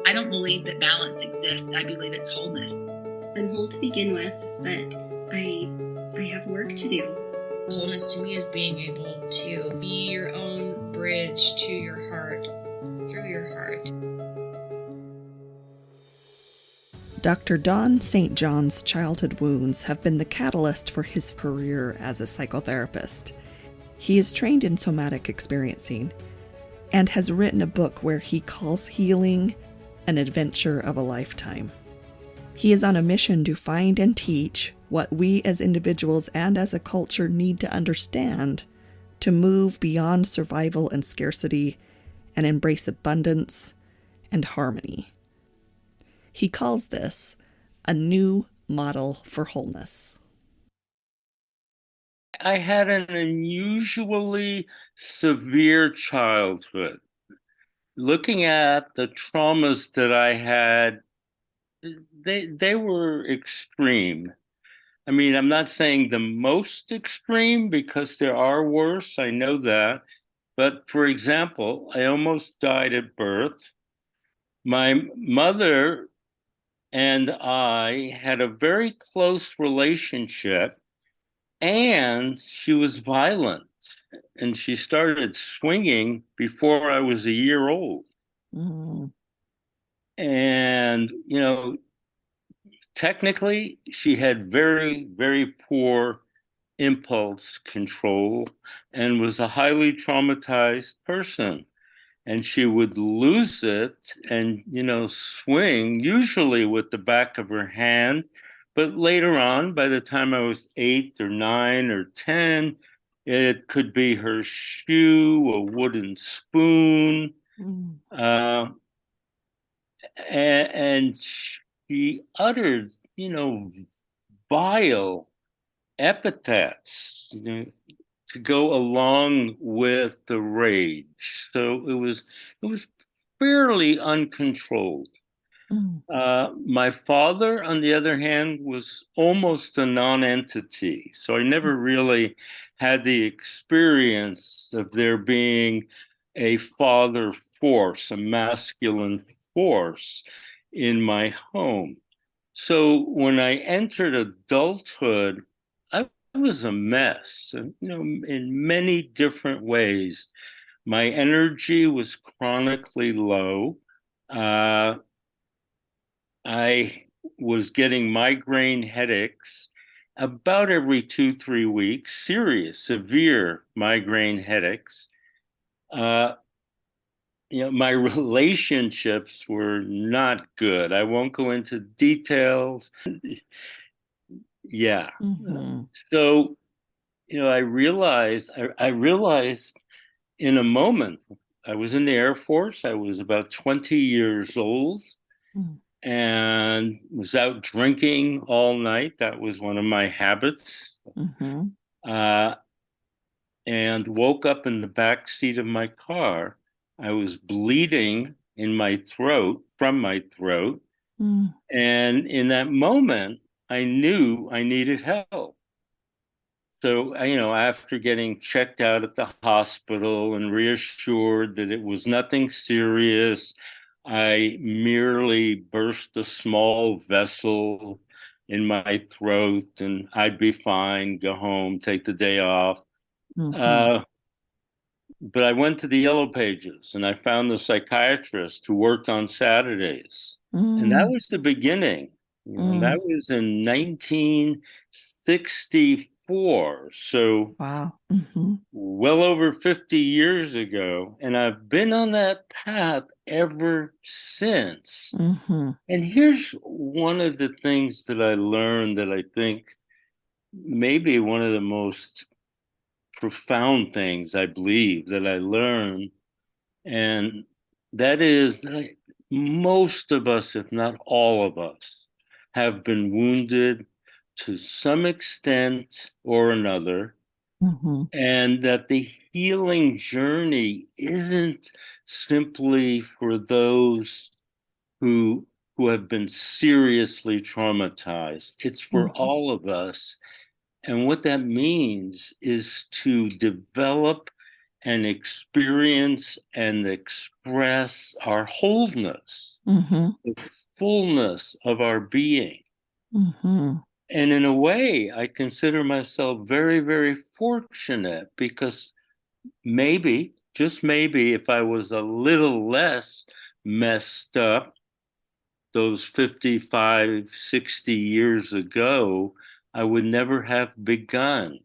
I don't believe that balance exists. I believe it's wholeness. I'm whole to begin with, but I have work to do. Wholeness to me is being able to be your own bridge to your heart, through your heart. Dr. Don St. John's childhood wounds have been the catalyst for his career as a psychotherapist. He is trained in somatic experiencing and has written a book where he calls healing an adventure of a lifetime. He is on a mission to find and teach what we as individuals and as a culture need to understand to move beyond survival and scarcity and embrace abundance and harmony. He calls this a new model for wholeness. I had an unusually severe childhood. Looking at the traumas that I had, they were extreme. I mean, I'm not saying the most extreme because there are worse, I know that. But for example, I almost died at birth. My mother and I had a very close relationship, and she was violent, and she started swinging before I was a year old. Mm-hmm. And, technically, she had very, very poor impulse control and was a highly traumatized person. And she would lose it and, swing, usually with the back of her hand. But later on, by the time I was 8 or 9 or 10, it could be her shoe, a wooden spoon. And she uttered, vile epithets, to go along with the rage. So it was fairly uncontrolled. My father, on the other hand, was almost a non-entity. So I never really had the experience of there being a father force, a masculine force in my home. So when I entered adulthood, I was a mess, in many different ways. My energy was chronically low. I was getting migraine headaches about every 2-3 weeks, serious, severe migraine headaches. My relationships were not good. I won't go into details. Yeah. Mm-hmm. So, I realized in a moment. I was in the Air Force. I was about 20 years old. And was out drinking all night. That was one of my habits. Mm-hmm. And woke up in the back seat of my car. I was bleeding in my throat, from my throat. And in that moment, I knew I needed help. So, after getting checked out at the hospital and reassured that it was nothing serious, I merely burst a small vessel in my throat and I'd be fine, go home, take the day off. Mm-hmm. But I went to the Yellow Pages and I found the psychiatrist who worked on Saturdays. And that was the beginning. And that was in 1964. So Wow. Mm-hmm. well over 50 years ago. And I've been on that path ever since. Mm-hmm. And here's one of the things that I learned that I think maybe one of the most profound things I believe that I learned. And that is that most of us, if not all of us, have been wounded to some extent or another. Mm-hmm. And that the healing journey isn't simply for those who have been seriously traumatized. It's for all of us. And what that means is to develop and experience and express our wholeness, the fullness of our being. And in a way, I consider myself very, very fortunate, because maybe, just maybe, if I was a little less messed up those 55, 60 years ago, I would never have begun.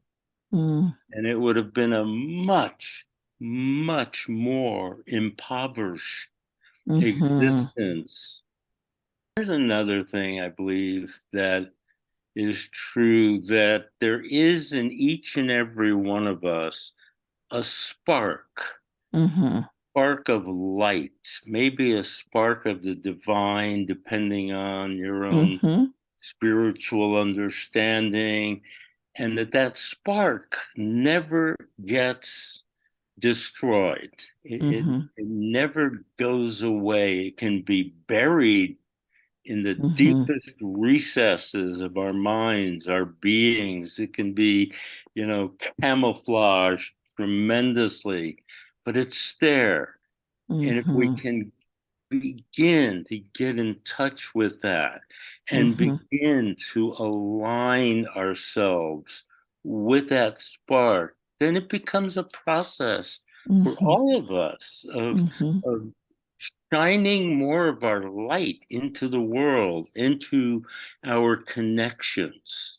And it would have been a much, much more impoverished existence. There's another thing I believe that is true, that there is in each and every one of us a spark, spark of light, maybe a spark of the divine, depending on your own spiritual understanding, and that spark never gets destroyed. It never goes away. It can be buried in the deepest recesses of our minds, our beings. It can be, camouflaged tremendously, but it's there. And if we can begin to get in touch with that and begin to align ourselves with that spark, then it becomes a process for all of us of shining more of our light into the world, into our connections,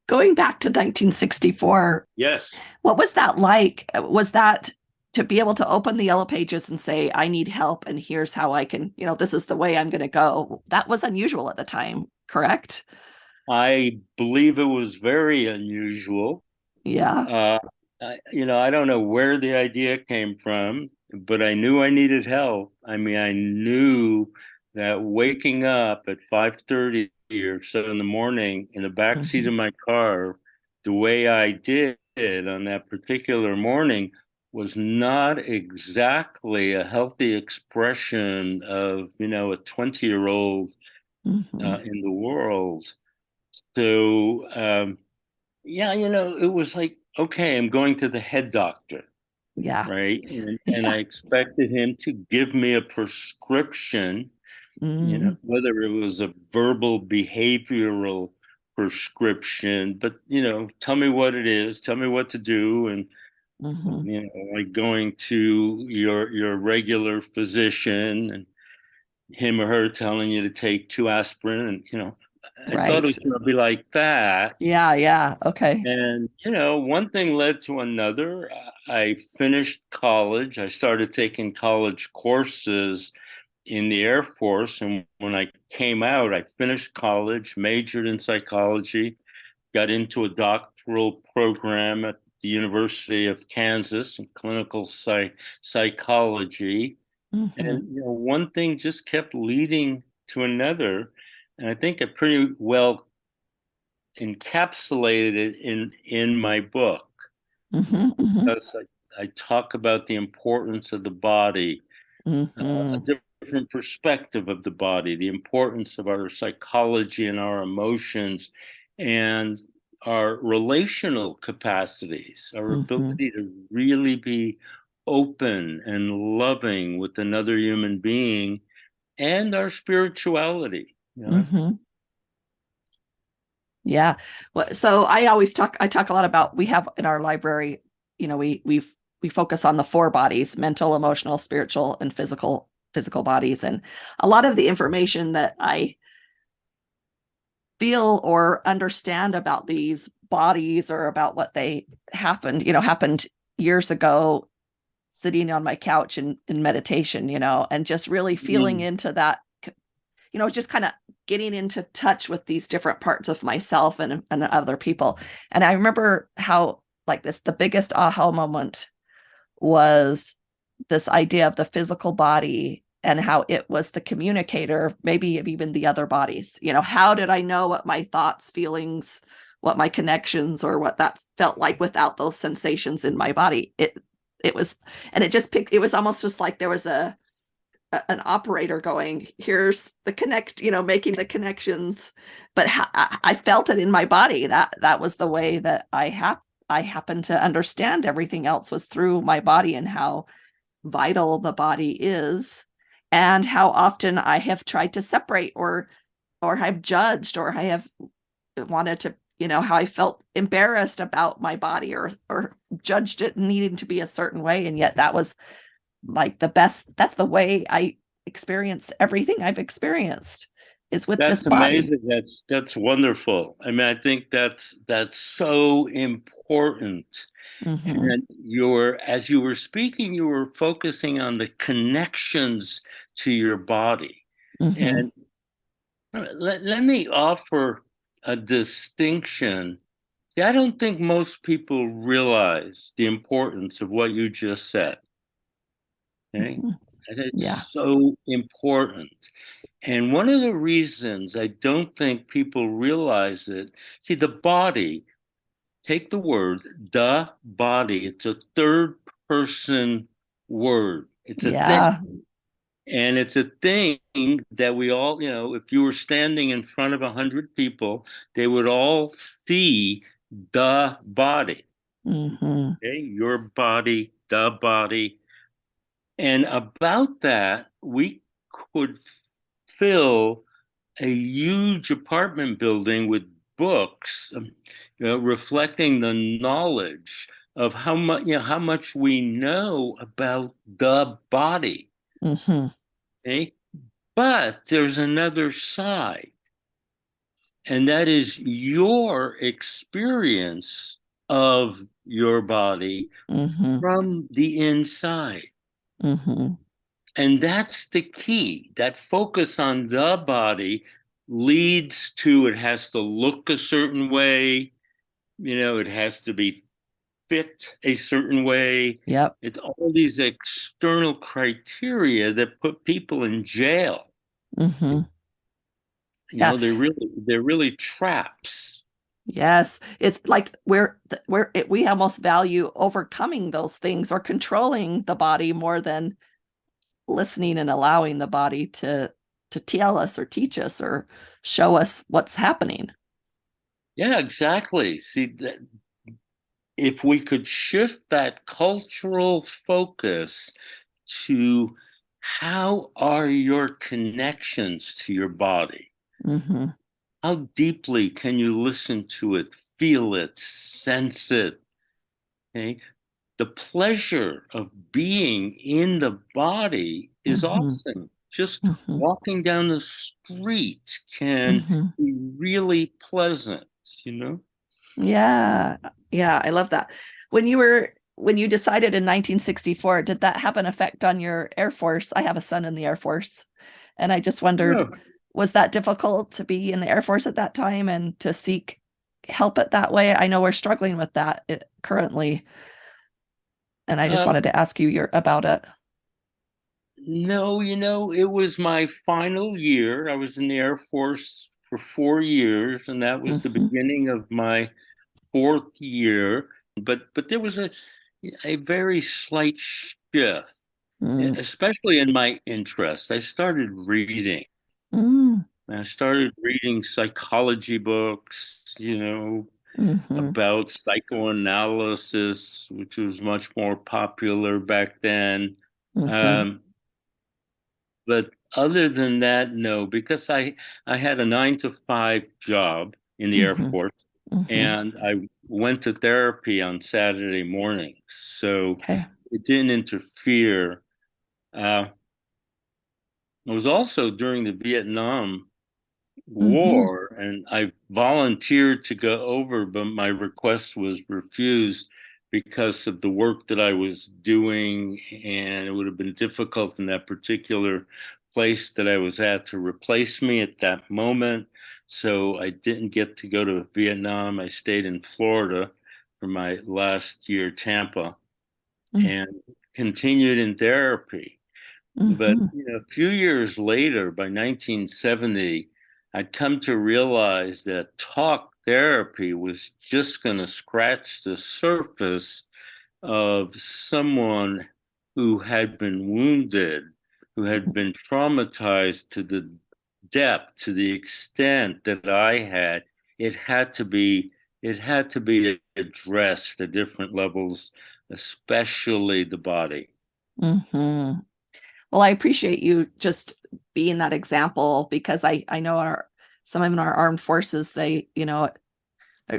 Going back to 1964. Yes. What was that like? Was that to be able to open the yellow pages and say, I need help, and here's how I can, this is the way I'm going to go? That was unusual at the time, correct? I believe it was very unusual. Yeah. I don't know where the idea came from, but I knew I needed help. I mean, I knew that waking up at 5:30 or so in the morning in the backseat of my car, the way I did on that particular morning, was not exactly a healthy expression of, a 20-year-old in the world. So, it was like, okay, I'm going to the head doctor. Yeah. Right. And I expected him to give me a prescription, whether it was a verbal behavioral prescription, but, tell me what it is, tell me what to do. And, like going to your regular physician and him or her telling you to take 2 aspirin. And, I thought it was going to be like that. Yeah. Okay. And, one thing led to another. I finished college. I started taking college courses in the Air Force. And when I came out, I finished college, majored in psychology, got into a doctoral program at the University of Kansas in clinical psychology. And, one thing just kept leading to another. And I think I pretty well encapsulated it in my book. Because I talk about the importance of the body, a different perspective of the body, the importance of our psychology and our emotions, and our relational capacities, our ability to really be open and loving with another human being, and our spirituality. Yeah. Well, so I talk a lot about, we have in our library, we focus on the 4 bodies: mental, emotional, spiritual, and physical bodies. And a lot of the information that I feel or understand about these bodies, or about what they happened years ago, sitting on my couch in meditation, and just really feeling into that, just kind of getting into touch with these different parts of myself and other people. And I remember how, the biggest aha moment was this idea of the physical body, and how it was the communicator, maybe of even the other bodies. How did I know what my thoughts, feelings, what my connections, or what that felt like without those sensations in my body? It was, and it was almost just like there was an operator going, here's the making the connections. But I felt it in my body. That was the way that I I happened to understand everything else was through my body and how vital the body is, and how often I have tried to separate or I've judged, or I have wanted to, how I felt embarrassed about my body, or judged it needing to be a certain way. And yet that was like that's the way I experienced everything I've experienced, is with this That's body. amazing. That's wonderful. I mean, I think that's so important. Mm-hmm. And as you were speaking, you were focusing on the connections to your body. Mm-hmm. And let me offer a distinction. See, I don't think most people realize the importance of what you just said. Okay. Mm-hmm. And it's Yeah. so important. And one of the reasons I don't think people realize it, see, the body, take the word, the body, it's a third person word. It's a thing. Yeah. And it's a thing that we all, if you were standing in front of 100 people, they would all see the body. Mm-hmm. Okay, your body, the body. And about that, we could fill a huge apartment building with books, reflecting the knowledge of how much we know about the body. Mm-hmm. Okay? But there's another side, and that is your experience of your body Mm-hmm. from the inside. Mm-hmm. And that's the key. That focus on the body leads to it has to look a certain way, it has to be fit a certain way. Yep. It's all these external criteria that put people in jail. Mm-hmm. Yeah. They're really traps. Yes. It's like we almost value overcoming those things or controlling the body more than listening and allowing the body to tell us or teach us or show us what's happening. Yeah, exactly. See that if we could shift that cultural focus to how are your connections to your body? Mm-hmm. How deeply can you listen to it, feel it, sense it? Okay. The pleasure of being in the body is Mm-hmm. awesome. Just Mm-hmm. walking down the street can Mm-hmm. be really pleasant, you know? Yeah. Yeah, I love that. When you decided in 1964, did that have an effect on your Air Force? I have a son in the Air Force, and I just wondered, Yeah. was that difficult to be in the Air Force at that time and to seek help it that way? I know we're struggling with that currently, and I just Uh, wanted to ask you about it. no, it was my final year. I was in the Air Force for 4 years, and that was the Mm-hmm. beginning of my fourth year. But there was a very slight shift, Mm. especially in my interest. I started reading. Mm. I started reading psychology books, Mm-hmm. about psychoanalysis, which was much more popular back then. Mm-hmm. Um, but other than that, no, because I had a 9 to 5 job in the Air Mm-hmm. Force, Mm-hmm. and I went to therapy on Saturday mornings, so Okay. it didn't interfere. Uh, it was also during the Vietnam Mm-hmm. War, and I volunteered to go over, but my request was refused because of the work that I was doing, and it would have been difficult in that particular place that I was at to replace me at that moment. So I didn't get to go to Vietnam. I stayed in Florida for my last year, Tampa, and continued in therapy. But Mm-hmm. a few years later, by 1970, I'd come to realize that talk therapy was just going to scratch the surface of someone who had been wounded, who had been traumatized to the depth, to the extent that I had. It had to be it had to be addressed at different levels, especially the body. Mm-hmm. Well, I appreciate you just being that example, because I know some of our armed forces, they,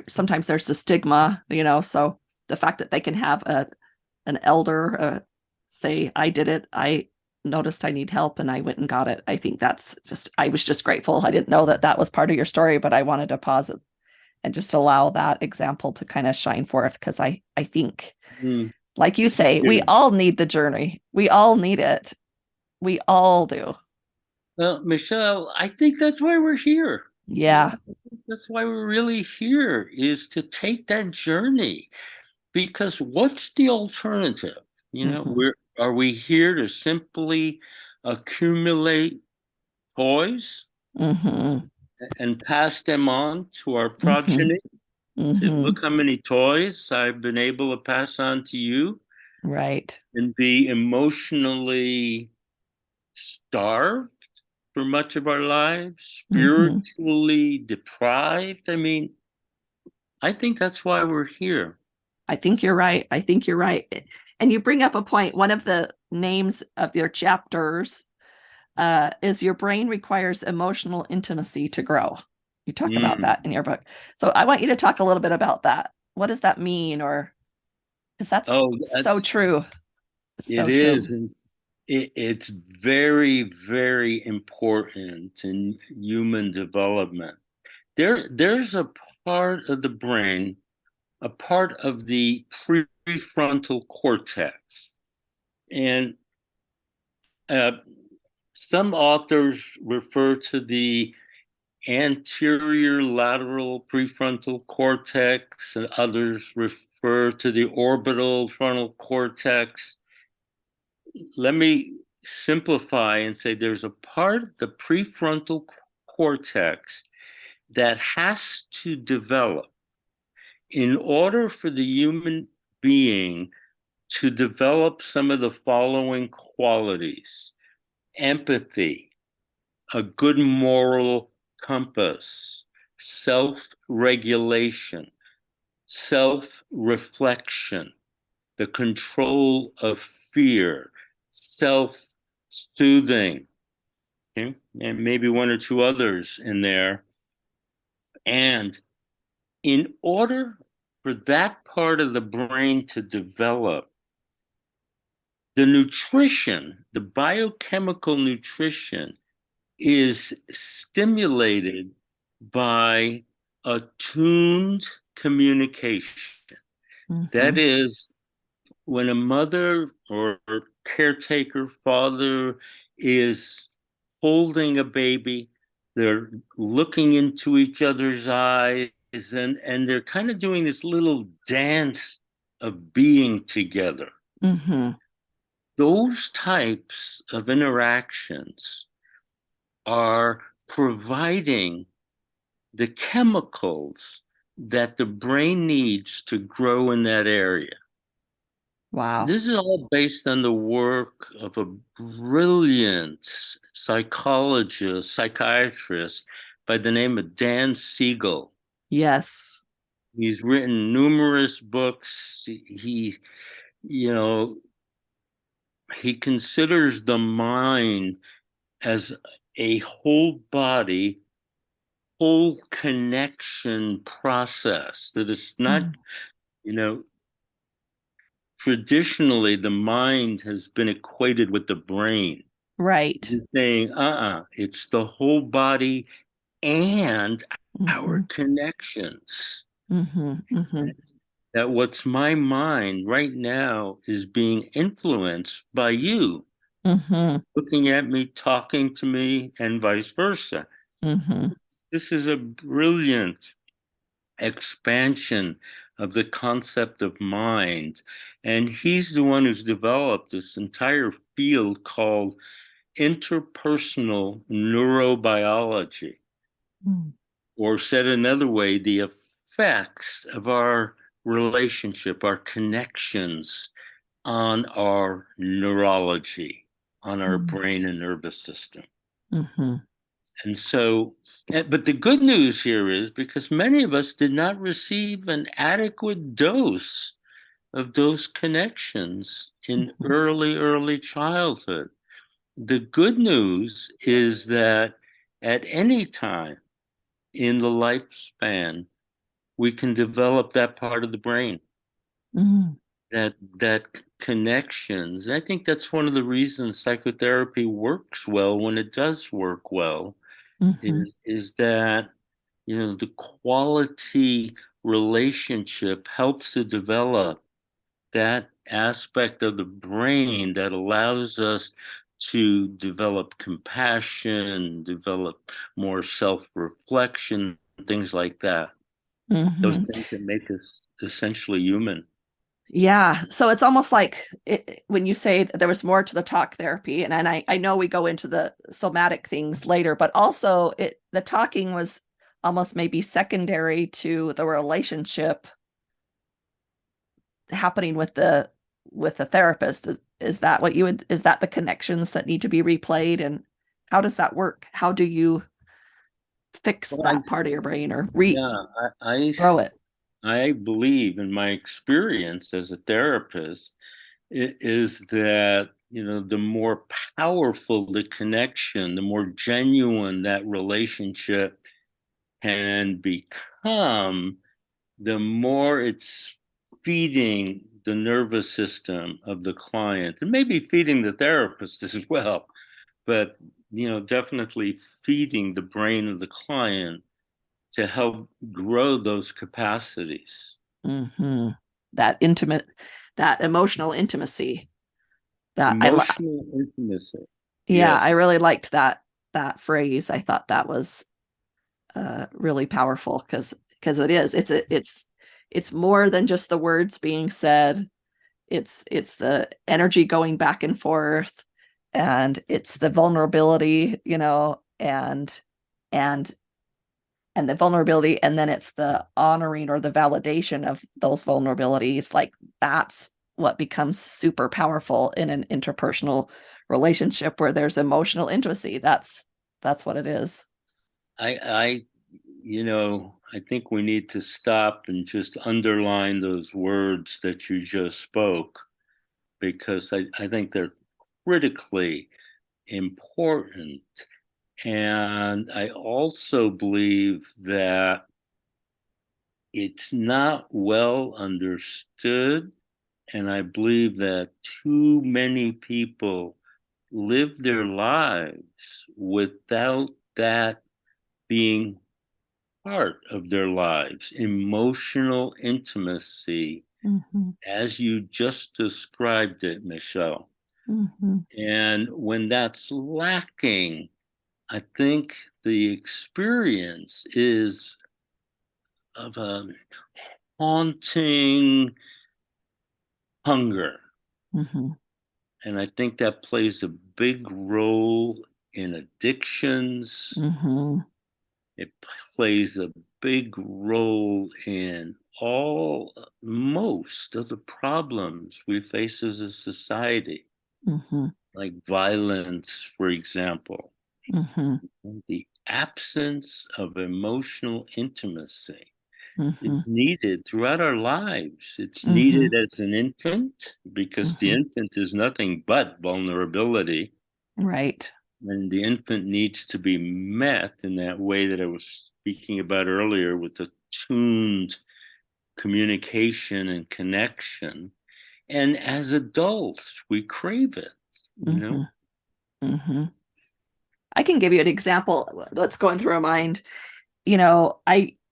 sometimes there's a stigma, so the fact that they can have an elder say, I did it, I noticed I need help and I went and got it. I think I was just grateful. I didn't know that was part of your story, but I wanted to pause it and just allow that example to kind of shine forth, because I think, like you say, we all need the journey. We all need it. We all do. Well, Michelle, I think that's why we're here. Yeah. That's why we're really here, is to take that journey. Because what's the alternative? Are we here to simply accumulate toys and pass them on to our progeny? Say, look how many toys I've been able to pass on to you. Right. And be emotionally starved for much of our lives, spiritually deprived. I mean, I think that's why we're here. I think you're right. I think you're right. And you bring up a point. One of the names of your chapters is Your Brain Requires Emotional Intimacy to Grow. You talk about that in your book. So I want you to talk a little bit about that. What does that mean? Or is that so true? It is. And it's very, very important in human development. There's a part of the brain, a part of the prefrontal cortex. And some authors refer to the anterior lateral prefrontal cortex, and others refer to the orbital frontal cortex. Let me simplify and say there's a part of the prefrontal cortex that has to develop in order for the human being to develop some of the following qualities: empathy, a good moral compass, self-regulation, self-reflection, the control of fear, self-soothing, okay? And maybe one or two others in there. And in order for that part of the brain to develop, the nutrition, the biochemical nutrition, is stimulated by attuned communication. That is, when a mother or caretaker father is holding a baby, they're looking into each other's eyes, and they're kind of doing this little dance of being together. Those types of interactions are providing the chemicals that the brain needs to grow in that area. Wow. This is all based on the work of a brilliant psychiatrist by the name of Dan Siegel. Yes. He's written numerous books. He considers the mind as a whole body, whole connection process, that it's not, traditionally the mind has been equated with the brain. Right. He's saying, it's the whole body and our connections. That what's my mind right now is being influenced by you, looking at me, talking to me, and vice versa. This is a brilliant expansion of the concept of mind. And he's the one who's developed this entire field called interpersonal neurobiology. Or said another way, the effects of our relationship, our connections on our neurology, on our brain and nervous system. And so, but the good news here is because many of us did not receive an adequate dose of those connections in early childhood. The good news is that at any time in the lifespan, we can develop that part of the brain, that connections. I think that's one of the reasons psychotherapy works well when it does work well, is that the quality relationship helps to develop that aspect of the brain that allows us to develop compassion, develop more self-reflection, things like that. Those things that make us essentially human. Yeah. So it's almost like when you say that there was more to the talk therapy, and I know we go into the somatic things later, but also the talking was almost maybe secondary to the relationship happening with the therapist. Is that what is that the connections that need to be replayed? And how does that work? How do you fix that part of your brain or grow it? I believe in my experience as a therapist is that, the more powerful the connection, the more genuine that relationship can become, the more it's feeding the nervous system of the client and maybe feeding the therapist as well, but, definitely feeding the brain of the client to help grow those capacities. That emotional intimacy. Emotional intimacy. Yeah, Yes. I really liked that phrase. I thought that was really powerful because it's more than just the words being said. It's the energy going back and forth, and it's the vulnerability, and the vulnerability, and then it's the honoring or the validation of those vulnerabilities. Like that's what becomes super powerful in an interpersonal relationship where there's emotional intimacy. That's what it is. I think we need to stop and just underline those words that you just spoke, because I think they're critically important. And I also believe that it's not well understood. And I believe that too many people live their lives without that being part of their lives. Emotional intimacy, as you just described it, Michelle. And when that's lacking, I think the experience is of a haunting hunger. And I think that plays a big role in addictions. It plays a big role in most of the problems we face as a society, like violence, for example. The absence of emotional intimacy is needed throughout our lives. It's needed as an infant because the infant is nothing but vulnerability. Right. And the infant needs to be met in that way that I was speaking about earlier, with the tuned communication and connection. And as adults, we crave it, I can give you an example that's going through my mind.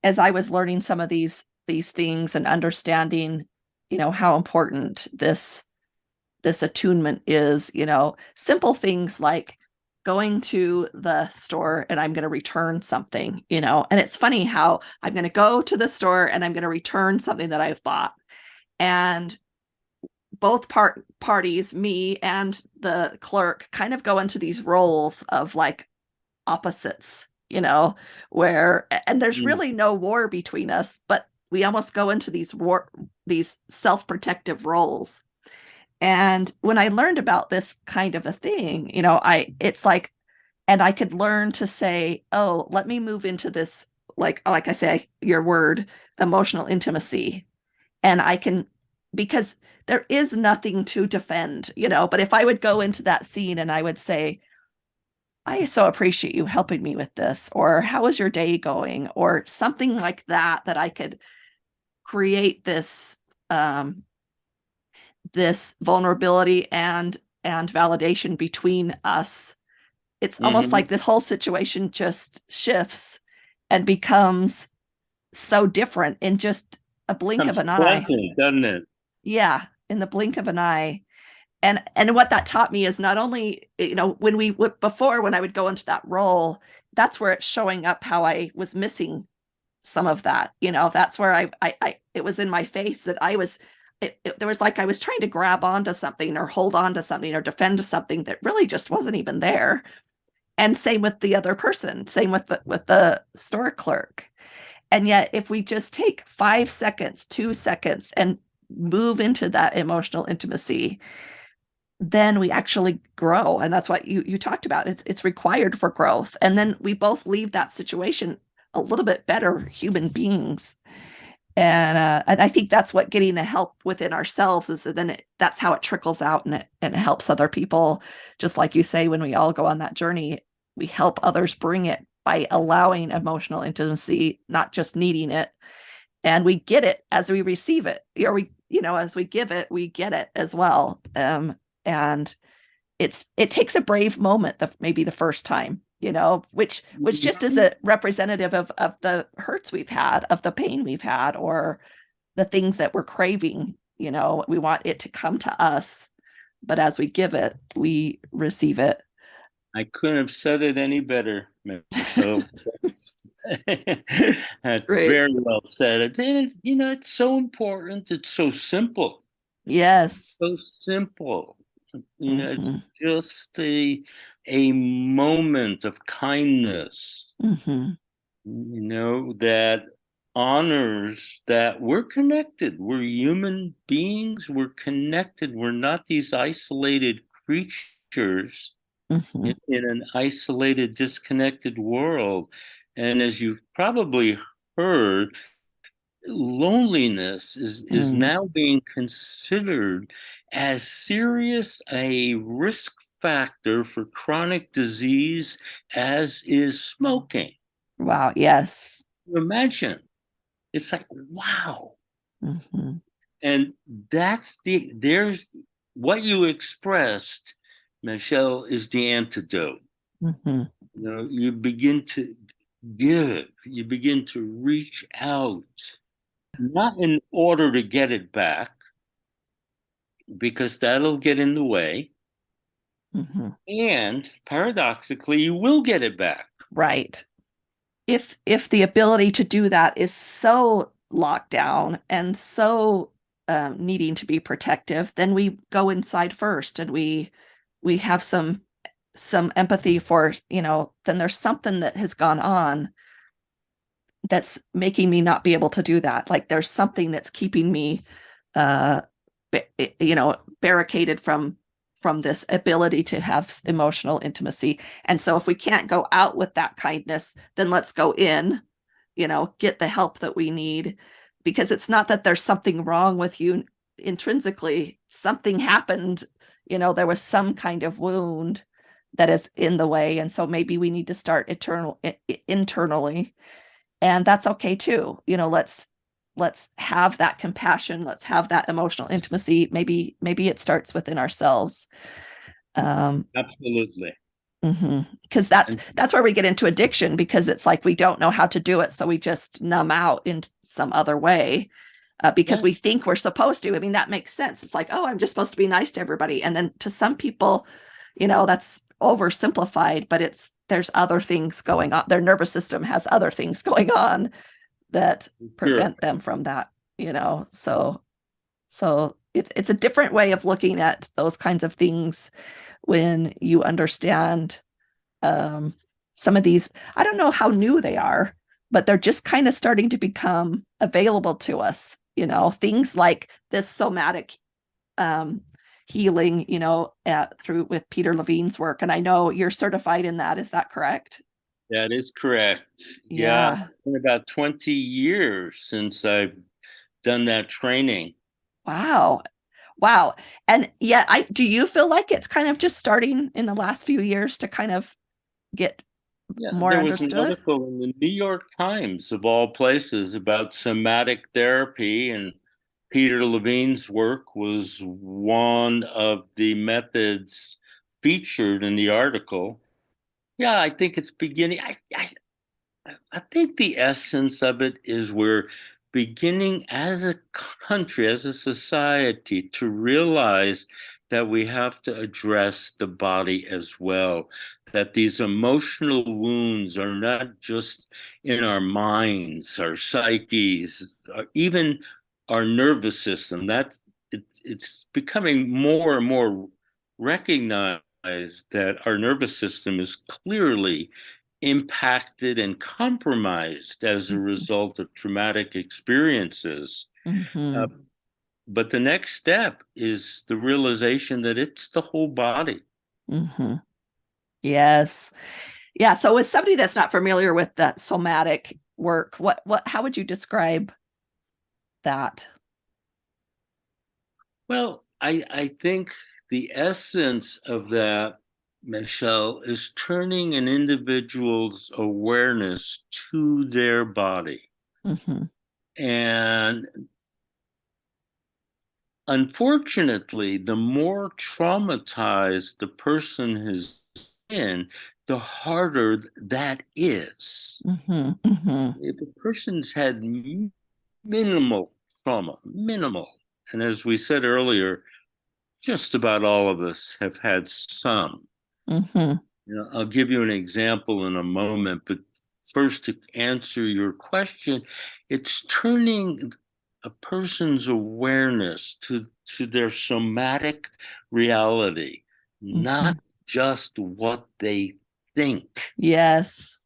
As I was learning some of these things and understanding, how important this attunement is, simple things like going to the store and I'm going to return something, and it's funny how I'm going to go to the store and I'm going to return something that I've bought. And both parties, me and the clerk, kind of go into these roles of like opposites, and there's really no war between us, but we almost go into these self-protective roles. And when I learned about this kind of a thing, it's like And I could learn to say, oh, let me move into this, like I say, your word, emotional intimacy. And I can, because there is nothing to defend, but if I would go into that scene and I would say, I so appreciate you helping me with this, or how is your day going, or something like that, that I could create this vulnerability and validation between us. It's almost Mm-hmm. like this whole situation just shifts and becomes so different in just a blink of Comes an eye. pleasant, doesn't it? Yeah, in the blink of an eye. And what that taught me is not only, when I would go into that role, that's where it's showing up how I was missing some of that. That's where I it was in my face that I was, there was like I was trying to grab onto something or hold on to something or defend something that really just wasn't even there. And same with the other person, same with the store clerk. And yet, if we just take 5 seconds, 2 seconds, and move into that emotional intimacy, then we actually grow. And that's what you talked about. It's required for growth. And then we both leave that situation a little bit better human beings. And I think that's what getting the help within ourselves is. Then that's how it trickles out, and it helps other people. Just like you say, when we all go on that journey, we help others bring it by allowing emotional intimacy, not just needing it. And we get it as we receive it, or as we give it, we get it as well. And it takes a brave moment, maybe the first time, which just is a representative of the hurts we've had, of the pain we've had, or the things that we're craving. We want it to come to us, but as we give it, we receive it. I couldn't have said it any better, Michelle. That's Great. very well said. It's so important. It's so simple. Yes. So simple. It's Mm-hmm. just a moment of kindness, Mm-hmm. that honors that we're connected. We're human beings. We're connected. We're not these isolated creatures Mm-hmm. in an isolated, disconnected world. And as you've probably heard, loneliness is Mm. now being considered as serious a risk factor for chronic disease as is smoking. Wow. Yes. Imagine. It's like, wow. Mm-hmm. And there's what you expressed, Michelle, is the antidote. Mm-hmm. You begin to give, you begin to reach out, not in order to get it back, because that'll get in the way. Mm-hmm. And paradoxically, you will get it back. Right. If the ability to do that is so locked down and so needing to be protective, then we go inside first, and we have some empathy for, then there's something that has gone on that's making me not be able to do that. Like there's something that's keeping me uh barricaded from this ability to have emotional intimacy. And so if we can't go out with that kindness, then let's go in, get the help that we need, because it's not that there's something wrong with you intrinsically. Something happened, there was some kind of wound that is in the way. And so maybe we need to start internally, and that's okay too. Let's have that compassion. Let's have that emotional intimacy. Maybe it starts within ourselves. Absolutely. Because that's where we get into addiction, because it's like we don't know how to do it, so we just numb out in some other way, because we think we're supposed to. I mean, that makes sense. It's like, oh, I'm just supposed to be nice to everybody. And then to some people, that's oversimplified, but there's other things going on. Their nervous system has other things going on that prevent them from that, so it's a different way of looking at those kinds of things when you understand some of these. I don't know how new they are, but they're just kind of starting to become available to us, things like this somatic healing, through with Peter Levine's work. And I know you're certified in that. Is that correct? That is correct. Yeah, Yeah. it's been about 20 years since I've done that training. Wow. Wow. And yeah, do you feel like it's kind of just starting in the last few years to kind of get Yeah, more there was an understood? article in the New York Times, of all places, about somatic therapy, and Peter Levine's work was one of the methods featured in the article. Yeah, I think it's beginning. I think the essence of it is we're beginning as a country, as a society, to realize that we have to address the body as well, that these emotional wounds are not just in our minds, our psyches, even our nervous system. It's becoming more and more recognized that our nervous system is clearly impacted and compromised as a result of traumatic experiences. Mm-hmm. But the next step is the realization that it's the whole body. Mm-hmm. Yes. Yeah. So with somebody that's not familiar with that somatic work, how would you describe that? Well, I think the essence of that, Michelle, is turning an individual's awareness to their body. Mm-hmm. And unfortunately, the more traumatized the person has been, the harder that is. Mm-hmm. Mm-hmm. If a person's had minimal trauma, minimal, and as we said earlier, just about all of us have had some. Mm-hmm. I'll give you an example in a moment, but first, to answer your question, it's turning a person's awareness to their somatic reality, Mm-hmm. not just what they think. Yes.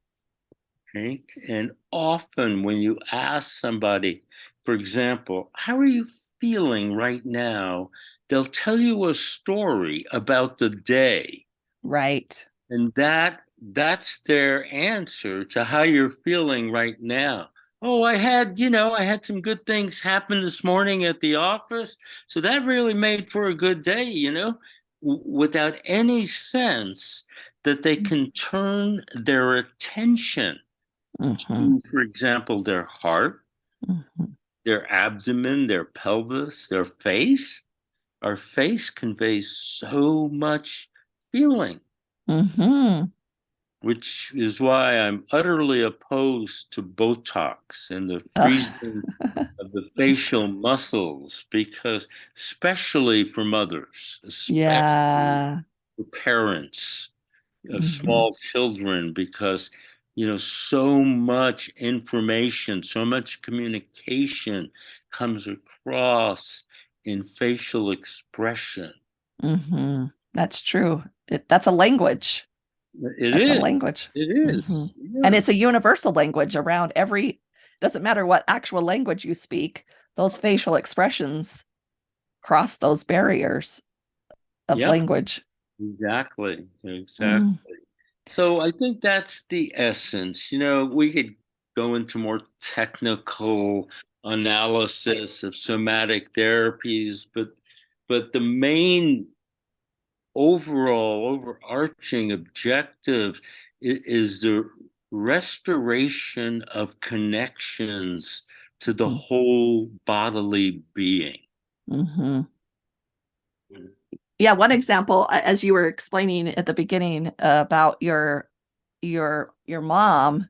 Okay? And often when you ask somebody, for example, how are you feeling right now? They'll tell you a story about the day. Right. And that's their answer to how you're feeling right now. Oh, I had some good things happen this morning at the office. So that really made for a good day, without any sense that they can turn their attention Mm-hmm. to, for example, their heart, Mm-hmm. their abdomen, their pelvis, their face. Our face conveys so much feeling, Mm-hmm. which is why I'm utterly opposed to Botox and the freezing of the facial muscles, because, especially for mothers, especially Yeah. for parents of Mm-hmm. small children, because, so much information, so much communication comes across in facial expression. Mm-hmm. That's true. That's a language. It That's a is. language. It Mm-hmm. is. And Yeah. it's a universal language around doesn't matter what actual language you speak, those facial expressions cross those barriers of Yep. language. Exactly. Exactly. Mm. So I think that's the essence. We could go into more technical analysis of somatic therapies, but the main overall overarching objective is the restoration of connections to the whole bodily being. Mm-hmm. Yeah, one example, as you were explaining at the beginning about your mom,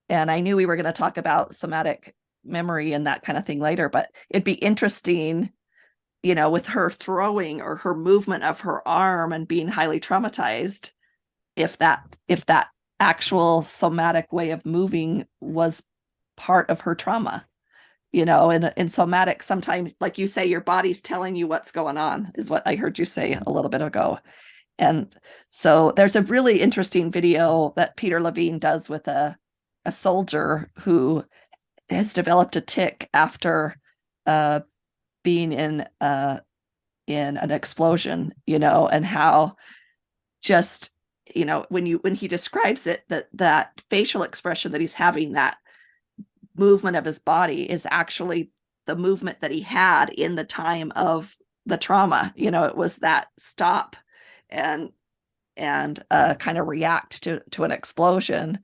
and I knew we were going to talk about somatic memory and that kind of thing later, but it'd be interesting, with her throwing or her movement of her arm and being highly traumatized, if that actual somatic way of moving was part of her trauma. And in somatic, sometimes, like you say, your body's telling you what's going on, is what I heard you say a little bit ago. And so there's a really interesting video that Peter Levine does with a soldier who has developed a tic after being in in an explosion, and how just, when he describes it, that facial expression that he's having, that movement of his body is actually the movement that he had in the time of the trauma. It was that stop and kind of react to an explosion,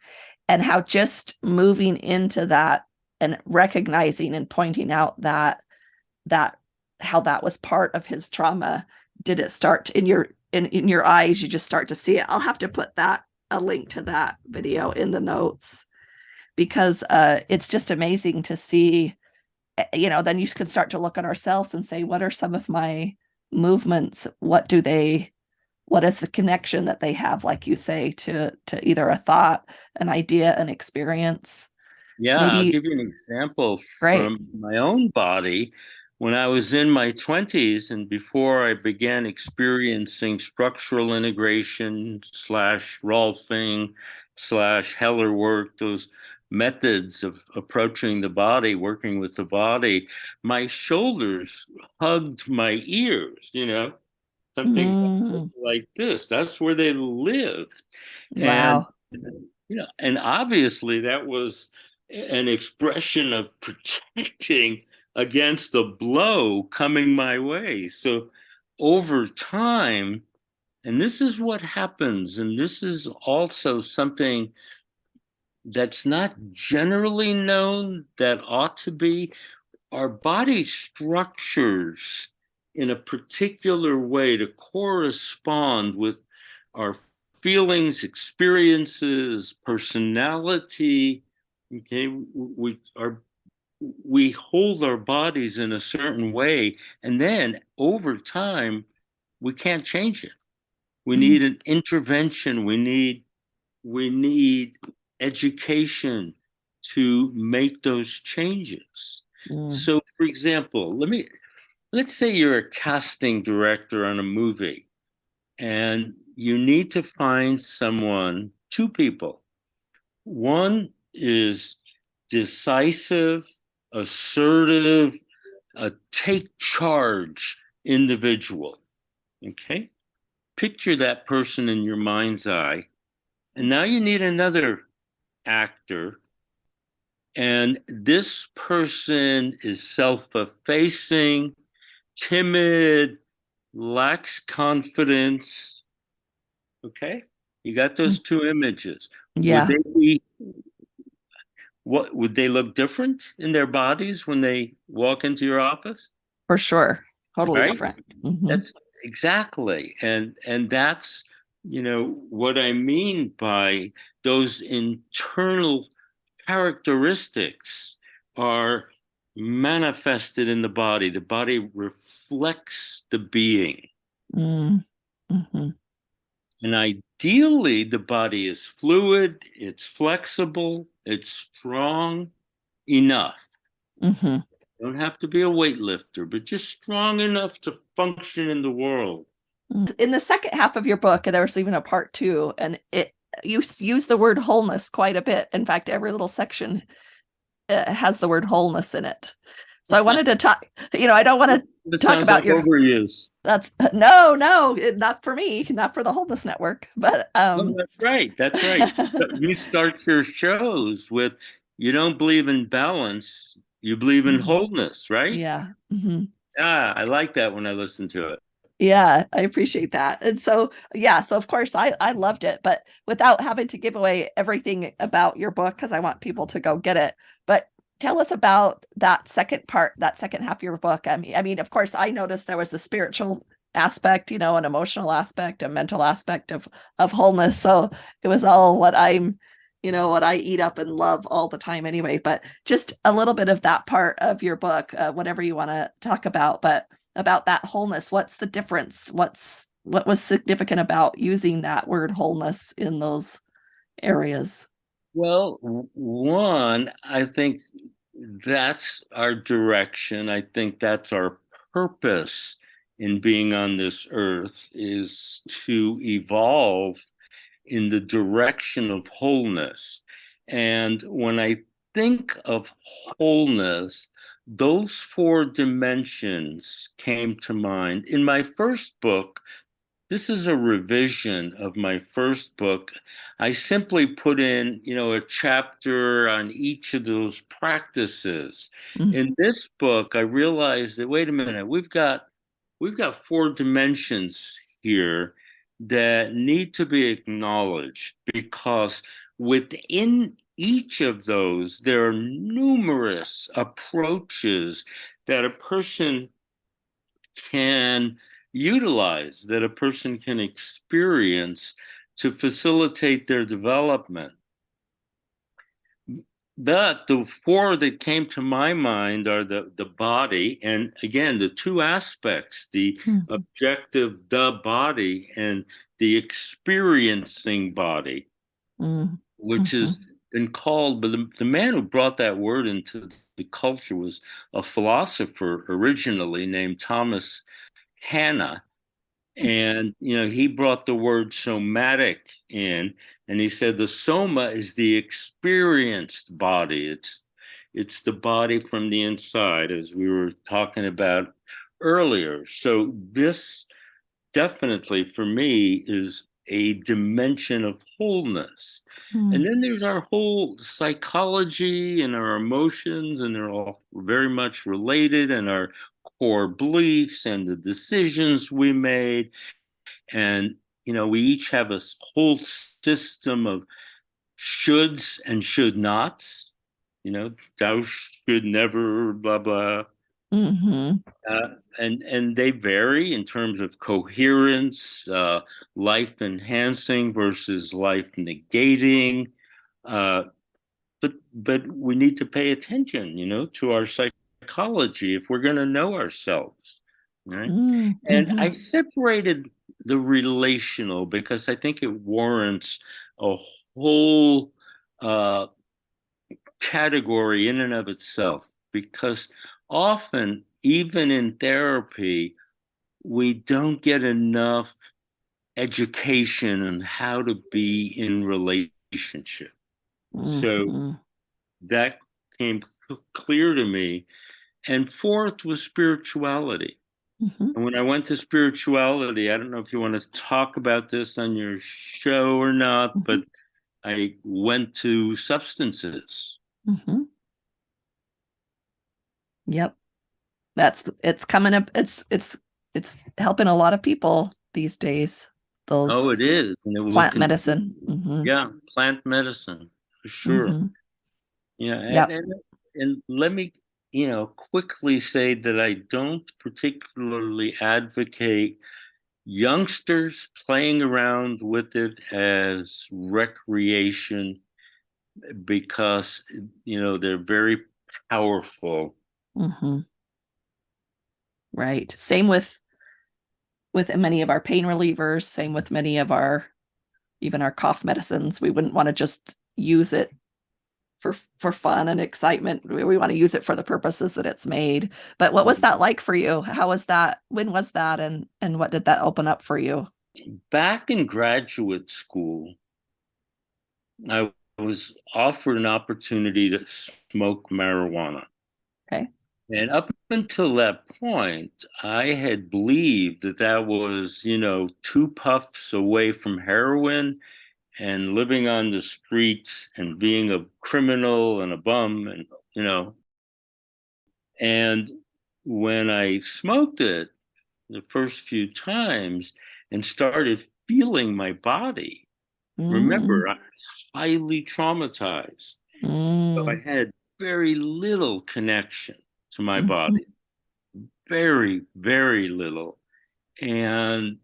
and how just moving into that and recognizing and pointing out that how that was part of his trauma. Did it start in your eyes? You just start to see it. I'll have to put a link to that video in the notes, because it's just amazing to see. Then you can start to look at ourselves and say, what are some of my movements? What is the connection that they have, like you say, to either a thought, an idea, an experience? Yeah, I'll give you an example from my own body. When I was in my 20s and before I began experiencing structural integration / Rolfing / Heller work, those methods of approaching the body, working with the body, my shoulders hugged my ears, something like this. That's where they lived. Wow. And obviously that was an expression of protecting against the blow coming my way. So over time, and this is what happens, and this is also something that's not generally known that ought to be, our body structures in a particular way to correspond with our feelings, experiences, personality. Okay, we hold our bodies in a certain way, and then over time, we can't change it. We need an intervention. We need education to make those changes. So, for example, let's say you're a casting director on a movie, and you need to find two people. One is decisive, assertive, a take charge individual. Okay? Picture that person in your mind's eye. And now you need another actor. And this person is self-effacing, timid, lacks confidence. Okay? You got those two images. Yeah. Would they look different in their bodies when they walk into your office? For sure. Totally different. That's exactly. And that's, what I mean by those internal characteristics are manifested in the body. The body reflects the being. And ideally, the body is fluid, it's flexible, it's strong enough. You don't have to be a weightlifter, but just strong enough to function in the world. In the second half of your book, and there was even a part 2, and you use the word wholeness quite a bit. In fact, every little section has the word wholeness in it. So I wanted to talk, I don't want to talk about your overuse. That's no, not for me, not for the Wholeness Network, but that's right. You start your shows with, you don't believe in balance, you believe in wholeness, right? Yeah. I like that when I listen to it. Yeah, I appreciate that. And so, so of course I loved it, but without having to give away everything about your book, because I want people to go get it. But tell us about that second part, that second half of your book. I mean, of course, I noticed there was the spiritual aspect, an emotional aspect, a mental aspect of wholeness. So it was all what what I eat up and love all the time anyway. But just a little bit of that part of your book, whatever you want to talk about, but about that wholeness. What's the difference? What was significant about using that word wholeness in those areas? Well, one, I think that's our direction. I think that's our purpose in being on this earth, is to evolve in the direction of wholeness. And when I think of wholeness, those four dimensions came to mind. In my first book, this is a revision of my first book. I simply put in, a chapter on each of those practices. Mm. In this book, I realized that, wait a minute, we've got four dimensions here that need to be acknowledged, because within each of those, there are numerous approaches that a person can utilize, that a person can experience to facilitate their development. But the four that came to my mind are the body, and again, the two aspects, the objective, the body, and the experiencing body, which has been called, but the man who brought that word into the culture was a philosopher originally named Thomas Hanna. And he brought the word somatic in, and he said the soma is the experienced body. It's the body from the inside, as we were talking about earlier. So this definitely for me is a dimension of wholeness. And then there's our whole psychology and our emotions, and they're all very much related, and our core beliefs and the decisions we made. And, we each have a whole system of shoulds and should nots, thou should never, blah, blah. And they vary in terms of coherence, life enhancing versus life negating. But we need to pay attention, to our psychology if we're going to know ourselves, right? And I separated the relational because I think it warrants a whole category in and of itself, because often, even in therapy, we don't get enough education on how to be in relationship. So that came clear to me. And fourth was spirituality. And when I went to spirituality, I don't know if you want to talk about this on your show or not, but I went to substances. Yep. It's coming up. It's helping a lot of people these days. Those it is. And it plant medicine. Yeah, plant medicine for sure. Yeah, Yep. and let me quickly say that I don't particularly advocate youngsters playing around with it as recreation, because they're very powerful. Right. Same with many of our pain relievers, same with many of even our cough medicines. We wouldn't want to just use it for fun and excitement. We want to use it for the purposes that it's made. But what was that like for you? How was that? When was that? And what did that open up for you? Back in graduate school, I was offered an opportunity to smoke marijuana. Okay. And up until that point, I had believed that was, 2 puffs away from heroin and living on the streets and being a criminal and a bum, and. And when I smoked it the first few times and started feeling my body, remember, I was highly traumatized. So I had very little connection to my body, very, very little. And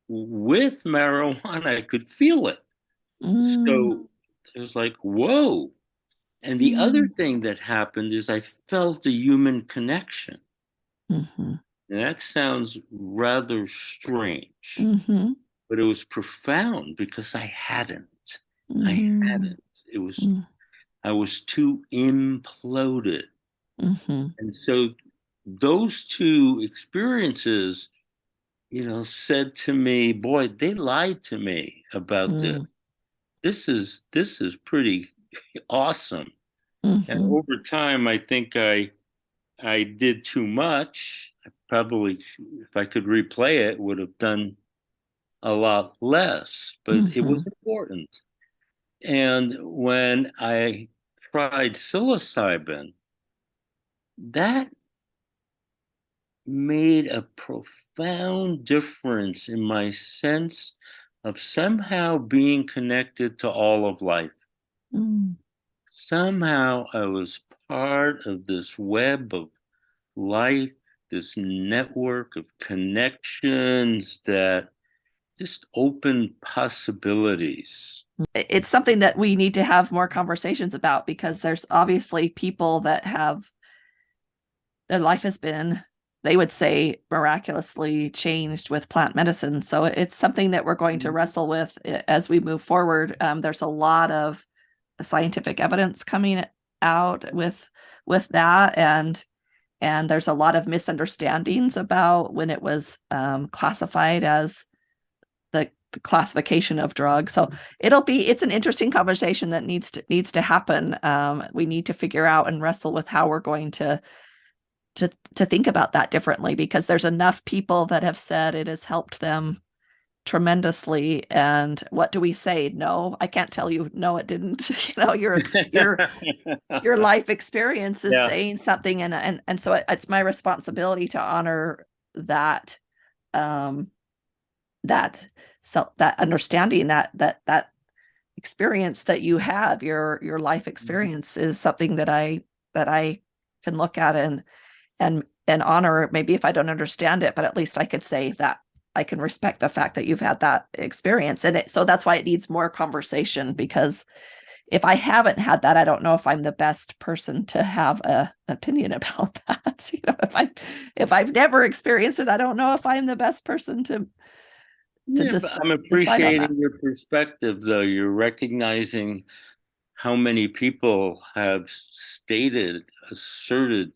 with marijuana, I could feel it. So it was like, whoa. And the other thing that happened is I felt a human connection. And that sounds rather strange, but it was profound because I hadn't. It was, I was too imploded. And so those two experiences, said to me, boy, they lied to me about this. This is pretty awesome. And over time, I think I I did too much. I probably, if I could replay it, would have done a lot less, but it was important. And when I tried psilocybin, that made a profound difference in my sense of somehow being connected to all of life. Somehow I was part of this web of life, this network of connections that just opened possibilities. It's something that we need to have more conversations about, because there's obviously people that have, their life has been, they would say, miraculously changed with plant medicine. So it's something that we're going to wrestle with as we move forward. There's a lot of scientific evidence coming out with that, and there's a lot of misunderstandings about when it was classified as the classification of drugs. So it's an interesting conversation that needs to happen. We need to figure out and wrestle with how we're going to think about that differently, because there's enough people that have said it has helped them tremendously. And what do we say? No, I can't tell you, no, it didn't. Your life experience is saying something, and so it's my responsibility to honor that, that understanding, that experience that you have, your life experience is something that I can look at and honor. Maybe if I don't understand it, but at least I could say that I can respect the fact that you've had that experience. And so that's why it needs more conversation, because if I haven't had that, I don't know if I'm the best person to have an opinion about that. If I've never experienced it, I don't know if I'm the best person to I'm appreciating your perspective, though. You're recognizing how many people have asserted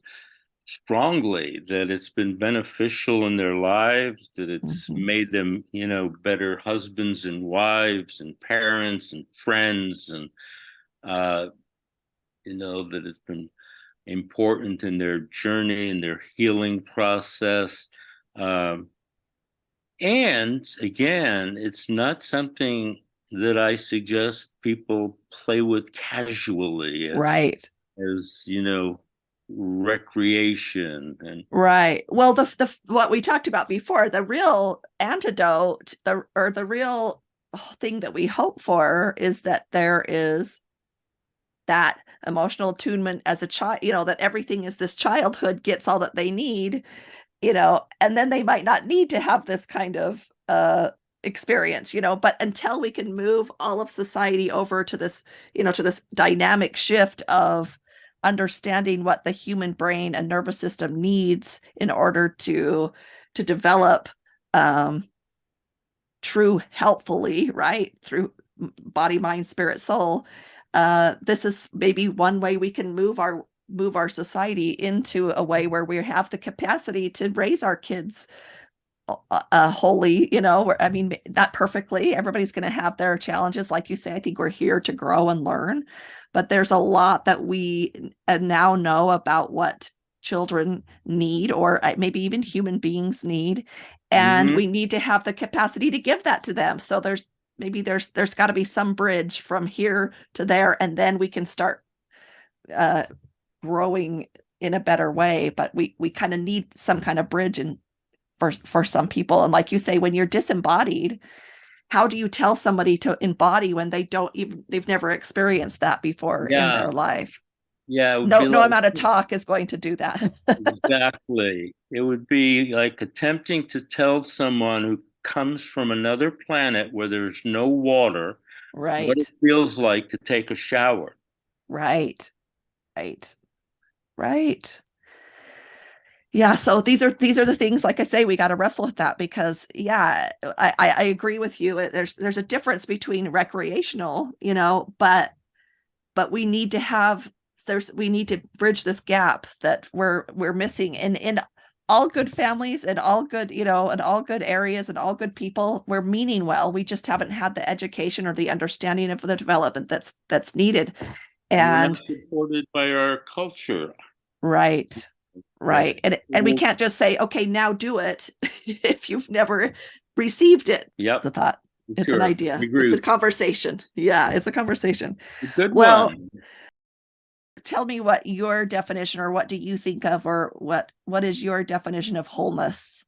strongly that it's been beneficial in their lives, that it's made them, better husbands and wives and parents and friends, and that it's been important in their journey and their healing process. And again, it's not something that I suggest people play with casually, as recreation. And right. Well, the what we talked about before, the real antidote, the real thing that we hope for is that there is that emotional attunement as a child, that everything is this childhood gets all that they need, and then they might not need to have this kind of experience, but until we can move all of society over to this, to this dynamic shift of understanding what the human brain and nervous system needs in order to develop true healthfully, right, through body, mind, spirit, soul. This is maybe one way we can move our society into a way where we have the capacity to raise our kids wholly, not perfectly. Everybody's going to have their challenges. Like you say, I think we're here to grow and learn, but there's a lot that we now know about what children need, or maybe even human beings need. And we need to have the capacity to give that to them. So there's got to be some bridge from here to there, and then we can start growing in a better way. But we kind of need some kind of bridge for some people. And like you say, when you're disembodied, how do you tell somebody to embody when they've never experienced that before in their life? No amount of talk is going to do that. Exactly. It would be like attempting to tell someone who comes from another planet where there's no water, right, what it feels like to take a shower. Right. Yeah, so these are the things, like I say, we got to wrestle with that, because I agree with you. There's a difference between recreational, but we need to bridge this gap that we're missing in all good families and all good, and all good areas and all good people. We're meaning well. We just haven't had the education or the understanding of the development that's needed. And we're not supported by our culture. Right. Right. And we can't just say, okay, now do it if you've never received it. Yep. It's a thought. It's Sure. an idea. Agree. It's a conversation. Yeah, it's a conversation. Good Well, one. tell me what your definition, or what do you think of, or what is your definition of wholeness?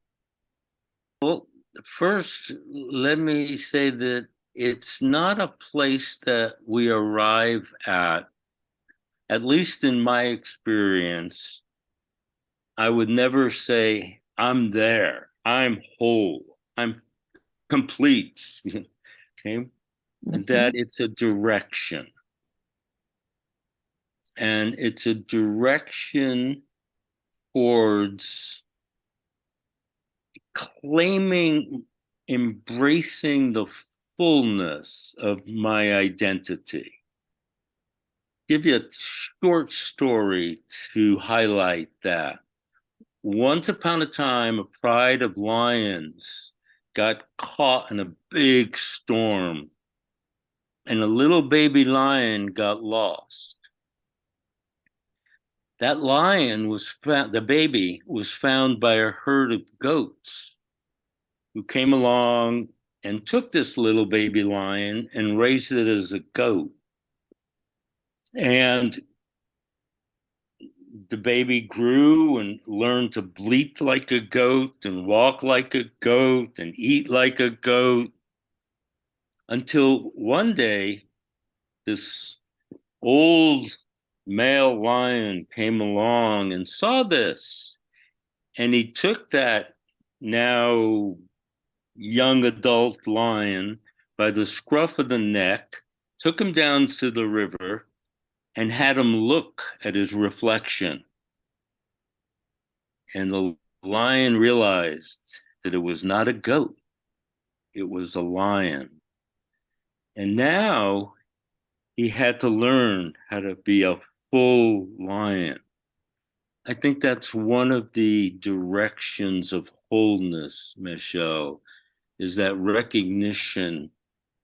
Well, first, let me say that it's not a place that we arrive at least in my experience. I would never say, I'm there, I'm whole, I'm complete. Okay. Mhm. That it's a direction. And it's a direction towards claiming, embracing the fullness of my identity. Give you a short story to highlight that. Once upon a time, a pride of lions got caught in a big storm, and a little baby lion got lost. That lion was found, the baby was found by a herd of goats who came along and took this little baby lion and raised it as a goat. And the baby grew and learned to bleat like a goat and walk like a goat and eat like a goat, until one day this old male lion came along and saw this, and he took that now young adult lion by the scruff of the neck, took him down to the river, and had him look at his reflection. And the lion realized that it was not a goat, it was a lion. And now he had to learn how to be a full lion. I think that's one of the directions of wholeness, Michelle, is that recognition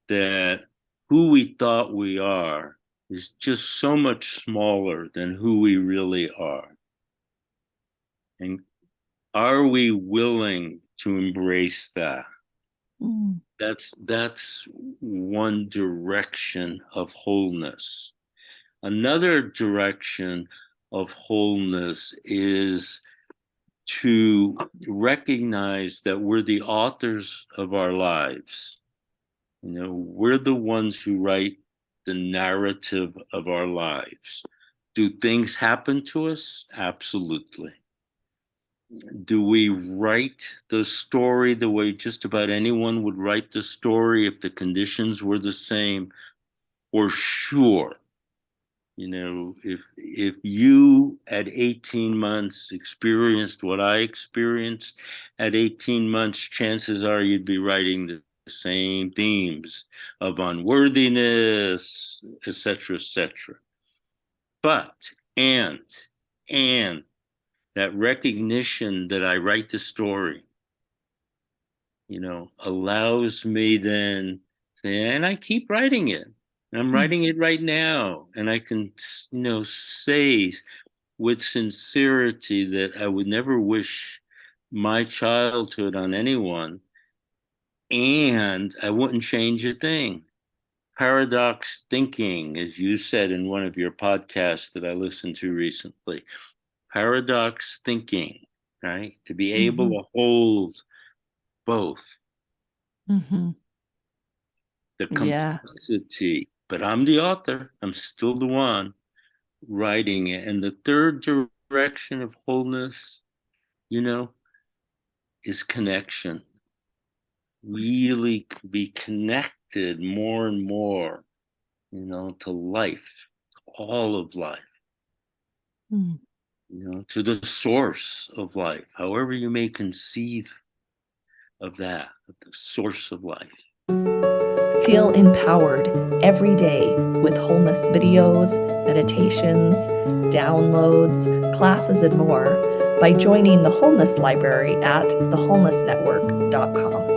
that who we thought we are is just so much smaller than who we really are. And are we willing to embrace that? Mm. That's one direction of wholeness. Another direction of wholeness is to recognize that we're the authors of our lives. You know, we're the ones who write the narrative of our lives. Do things happen to us? Absolutely. Do we write the story the way just about anyone would write the story if the conditions were the same? For sure. You know, if you at 18 months experienced what I experienced at 18 months, chances are you'd be writing the same themes of unworthiness, etc., etc. But and that recognition that I write the story, you know, allows me then say, and I keep writing it. I'm writing it right now, and I can, you know, say with sincerity that I would never wish my childhood on anyone, and I wouldn't change a thing. Paradox thinking, as you said in one of your podcasts that I listened to recently, paradox thinking, right? To be able to hold both. Mm-hmm. The complexity, but I'm the author. I'm still the one writing it. And the third direction of wholeness, you know, is connection. Really be connected more and more, you know, to life, all of life, you know, to the source of life, however you may conceive of that, the source of life. Feel empowered every day with wholeness videos, meditations, downloads, classes, and more by joining the Wholeness Library at thewholenessnetwork.com.